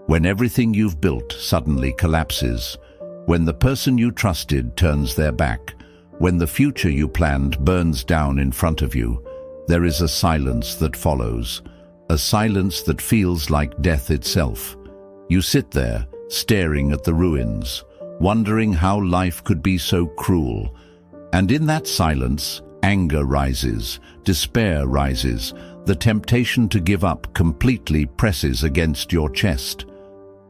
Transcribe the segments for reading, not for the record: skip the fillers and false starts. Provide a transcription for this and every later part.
When everything you've built suddenly collapses, when the person you trusted turns their back, when the future you planned burns down in front of you, there is a silence that follows, a silence that feels like death itself. You sit there, staring at the ruins, wondering how life could be so cruel. And in that silence, anger rises, despair rises, the temptation to give up completely presses against your chest.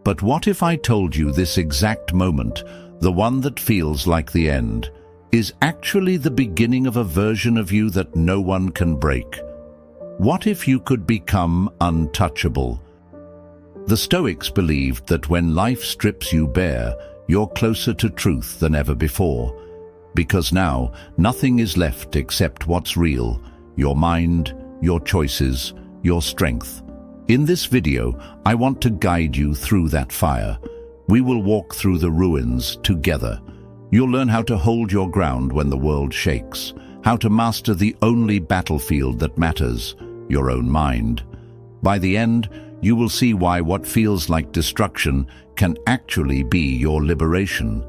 But what if I told you this exact moment, the one that feels like the end, is actually the beginning of a version of you that no one can break? What if you could become untouchable? The Stoics believed that when life strips you bare, you're closer to truth than ever before. Because now, nothing is left except what's real, your mind, your choices, your strength. In this video, I want to guide you through that fire. We will walk through the ruins together. You'll learn how to hold your ground when the world shakes, how to master the only battlefield that matters, your own mind. By the end, you will see why what feels like destruction can actually be your liberation.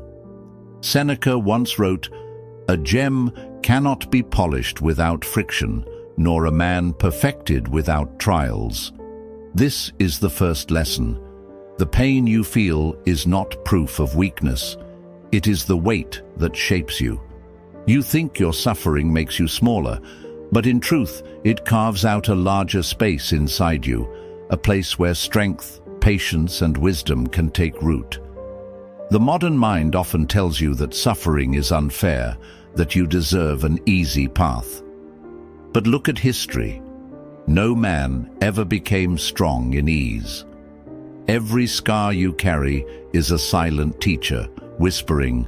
Seneca once wrote, "A gem cannot be polished without friction, nor a man perfected without trials." This is the first lesson. The pain you feel is not proof of weakness. It is the weight that shapes you. You think your suffering makes you smaller, but in truth, it carves out a larger space inside you, a place where strength, patience, and wisdom can take root. The modern mind often tells you that suffering is unfair, that you deserve an easy path. But look at history. No man ever became strong in ease. Every scar you carry is a silent teacher, whispering,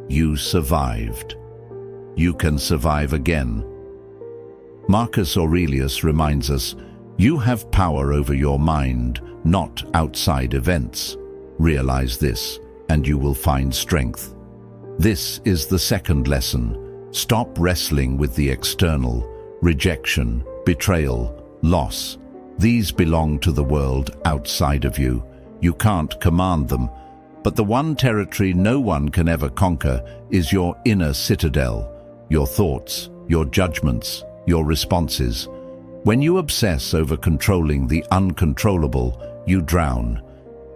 "You survived. You can survive again." Marcus Aurelius reminds us, "You have power over your mind, not outside events. Realize this, and you will find strength." This is the second lesson. Stop wrestling with the external. Rejection, betrayal, loss. These belong to the world outside of you. You can't command them. But the one territory no one can ever conquer is your inner citadel, your thoughts, your judgments, your responses. When you obsess over controlling the uncontrollable, you drown.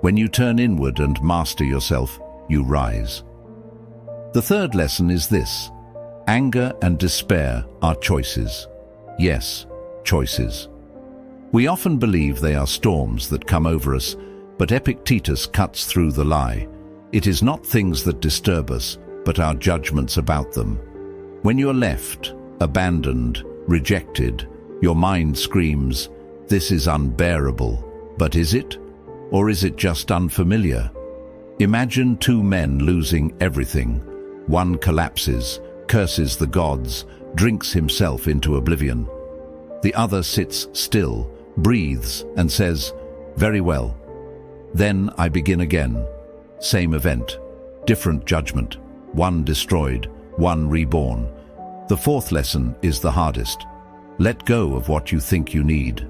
When you turn inward and master yourself, you rise. The third lesson is this: anger and despair are choices. Yes, choices. We often believe they are storms that come over us, but Epictetus cuts through the lie. It is not things that disturb us, but our judgments about them. When you're left, abandoned, rejected, your mind screams, "This is unbearable." But is it? Or is it just unfamiliar? Imagine two men losing everything. One collapses, curses the gods, drinks himself into oblivion. The other sits still, breathes, and says, "Very well. Then I begin again." Same event, different judgment, one destroyed, one reborn. The fourth lesson is the hardest. Let go of what you think you need.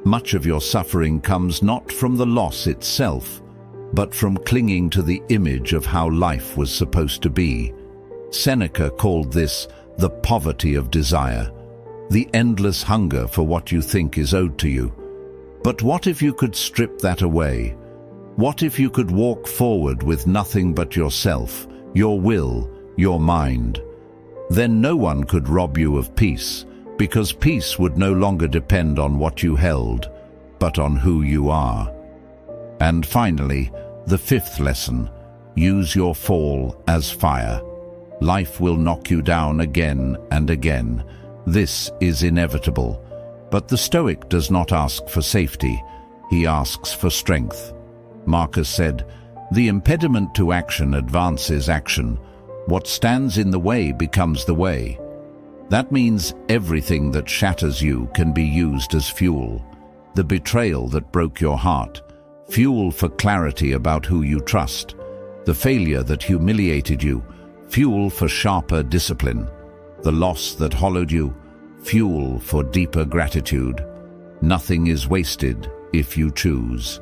Much of your suffering comes not from the loss itself, but from clinging to the image of how life was supposed to be. Seneca called this the poverty of desire, the endless hunger for what you think is owed to you. But what if you could strip that away? What if you could walk forward with nothing but yourself, your will, your mind? Then no one could rob you of peace, because peace would no longer depend on what you held, but on who you are. And finally, the fifth lesson: use your fall as fire. Life will knock you down again and again. This is inevitable. But the Stoic does not ask for safety, he asks for strength. Marcus said, "The impediment to action advances action. What stands in the way becomes the way." That means everything that shatters you can be used as fuel. The betrayal that broke your heart, fuel for clarity about who you trust. The failure that humiliated you, fuel for sharper discipline. The loss that hollowed you, fuel for deeper gratitude. Nothing is wasted if you choose.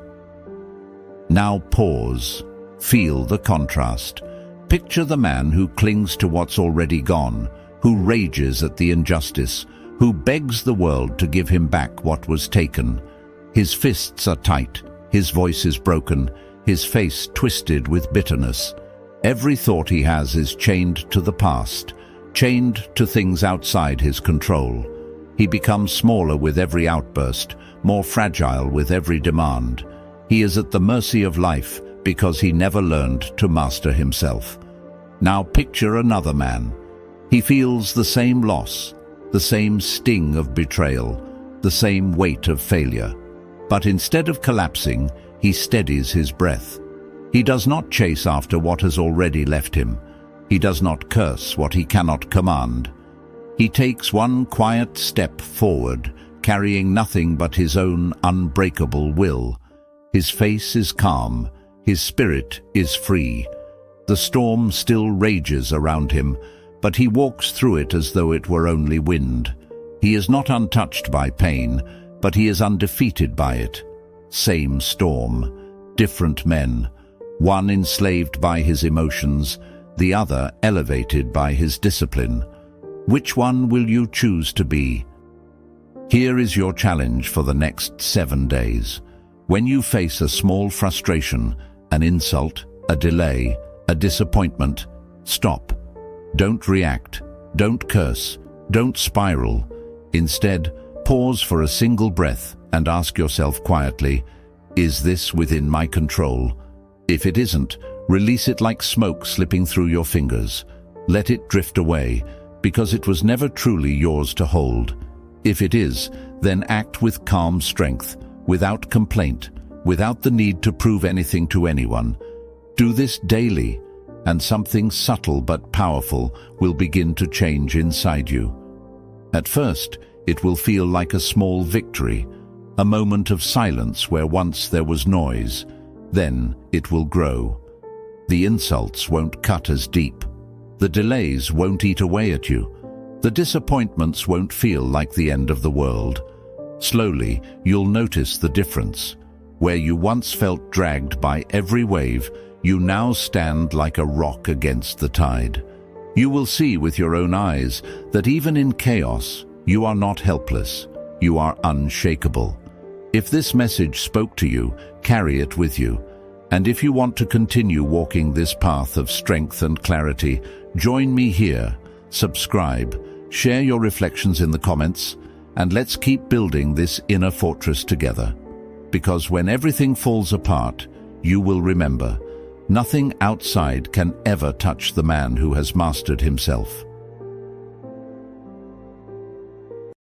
Now pause. Feel the contrast. Picture the man who clings to what's already gone, who rages at the injustice, who begs the world to give him back what was taken. His fists are tight, his voice is broken, his face twisted with bitterness. Every thought he has is chained to the past, chained to things outside his control. He becomes smaller with every outburst, more fragile with every demand. He is at the mercy of life because he never learned to master himself. Now picture another man. He feels the same loss, the same sting of betrayal, the same weight of failure. But instead of collapsing, he steadies his breath. He does not chase after what has already left him. He does not curse what he cannot command. He takes one quiet step forward, carrying nothing but his own unbreakable will. His face is calm, his spirit is free. The storm still rages around him, but he walks through it as though it were only wind. He is not untouched by pain, but he is undefeated by it. Same storm, different men, one enslaved by his emotions, the other elevated by his discipline. Which one will you choose to be? Here is your challenge for the next 7 days. When you face a small frustration, an insult, a delay, a disappointment, stop. Don't react, don't curse, don't spiral. Instead, pause for a single breath and ask yourself quietly, is this within my control? If it isn't, release it like smoke slipping through your fingers. Let it drift away, because it was never truly yours to hold. If it is, then act with calm strength, without complaint, without the need to prove anything to anyone. Do this daily, and something subtle but powerful will begin to change inside you. At first, it will feel like a small victory, a moment of silence where once there was noise. Then it will grow. The insults won't cut as deep. The delays won't eat away at you. The disappointments won't feel like the end of the world. Slowly, you'll notice the difference. Where you once felt dragged by every wave, you now stand like a rock against the tide. You will see with your own eyes that even in chaos, you are not helpless. You are unshakable. If this message spoke to you, carry it with you. And if you want to continue walking this path of strength and clarity, join me here. Subscribe, share your reflections in the comments, and let's keep building this inner fortress together. Because when everything falls apart, you will remember, nothing outside can ever touch the man who has mastered himself.